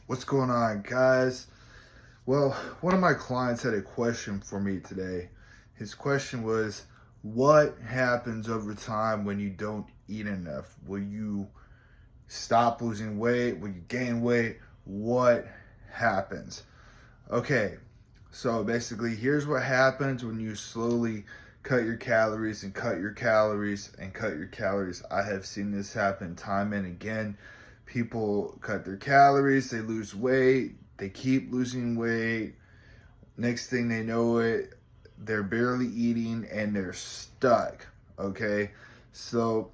What's going on, guys? Well, one of my clients had a question for me today. His question was, what happens over time when you don't eat enough? Will you stop losing weight? Will you gain weight? What happens? Okay, so basically, here's what happens when you slowly cut your calories and cut your calories and cut your calories. I have seen this happen time and again. People cut their calories, they lose weight, they keep losing weight. Next thing they know it, they're barely eating and they're stuck. Okay, so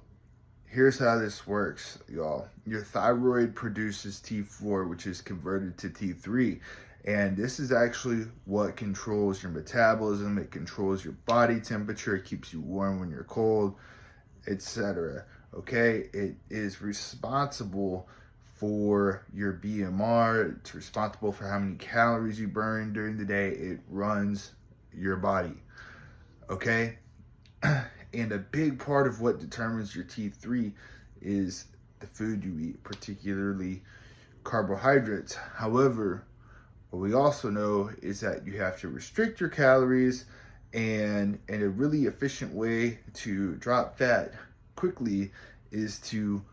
here's how this works, y'all. Your thyroid produces T4, which is converted to T3. And this is actually what controls your metabolism. It controls your body temperature. It keeps you warm when you're cold, etc. Okay, it is responsible for your BMR. It's responsible for how many calories you burn during the day. It runs your body. Okay, and a big part of what determines your T3 is the food you eat, particularly carbohydrates. However, what we also know is that you have to restrict your calories, and a really efficient way to drop fat quickly is to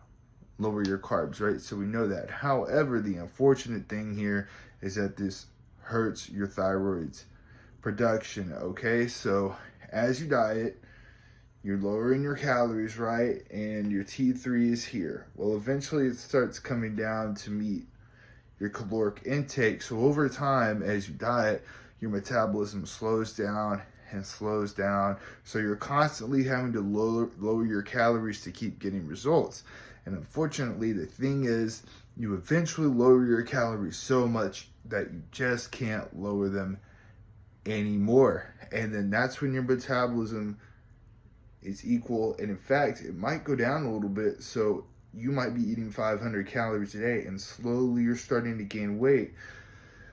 lower your carbs, right? So we know that. However, the unfortunate thing here is that this hurts your thyroid's production, okay? So as you diet, you're lowering your calories, right? And your T3 is here. Well, eventually it starts coming down to meet your caloric intake. So over time, as you diet, your metabolism slows down and slows down. So you're constantly having to lower your calories to keep getting results. And unfortunately, the thing is, you eventually lower your calories so much that you just can't lower them anymore. And then that's when your metabolism is equal. And in fact, it might go down a little bit. So you might be eating 500 calories a day and slowly you're starting to gain weight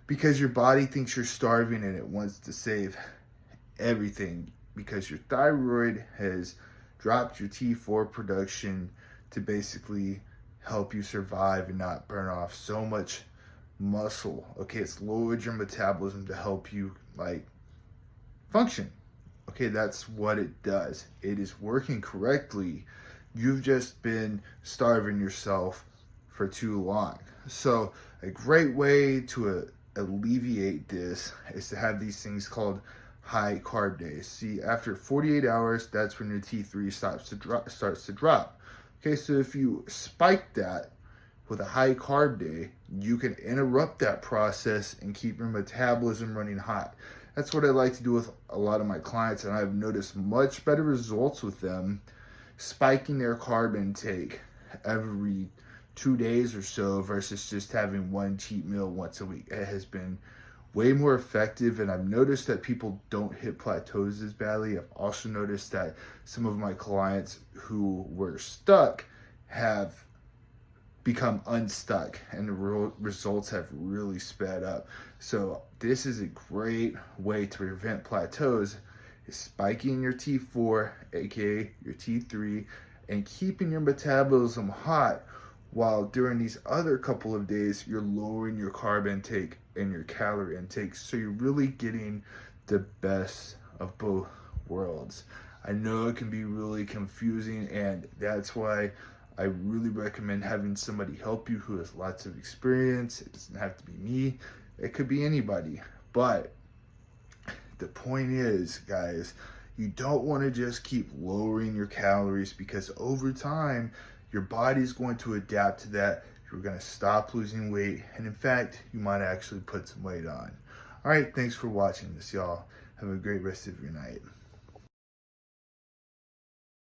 because your body thinks you're starving and it wants to save everything because your thyroid has dropped your T4 production to basically help you survive and not burn off so much muscle. Okay, it's lowered your metabolism to help you function. Okay, that's what it does. It is working correctly. You've just been starving yourself for too long. So a great way to alleviate this is to have these things called high carb days. See, after 48 hours, that's when your T3 starts to drop. Okay, so if you spike that with a high carb day, you can interrupt that process and keep your metabolism running hot. That's what I like to do with a lot of my clients, and I've noticed much better results with them spiking their carb intake every 2 days or so versus just having one cheat meal once a week. It has been way more effective, and I've noticed that people don't hit plateaus as badly. I've also noticed that some of my clients who were stuck have become unstuck and the results have really sped up. So this is a great way to prevent plateaus, is spiking your T4, aka your T3, and keeping your metabolism hot while during these other couple of days you're lowering your carb intake and your calorie intake. So you're really getting the best of both worlds. I know it can be really confusing, and that's why I really recommend having somebody help you who has lots of experience. It doesn't have to be me. It could be anybody. But the point is, guys, you don't want to just keep lowering your calories because over time, your body's going to adapt to that. You're going to stop losing weight. And in fact, you might actually put some weight on. All right, thanks for watching this, y'all. Have a great rest of your night.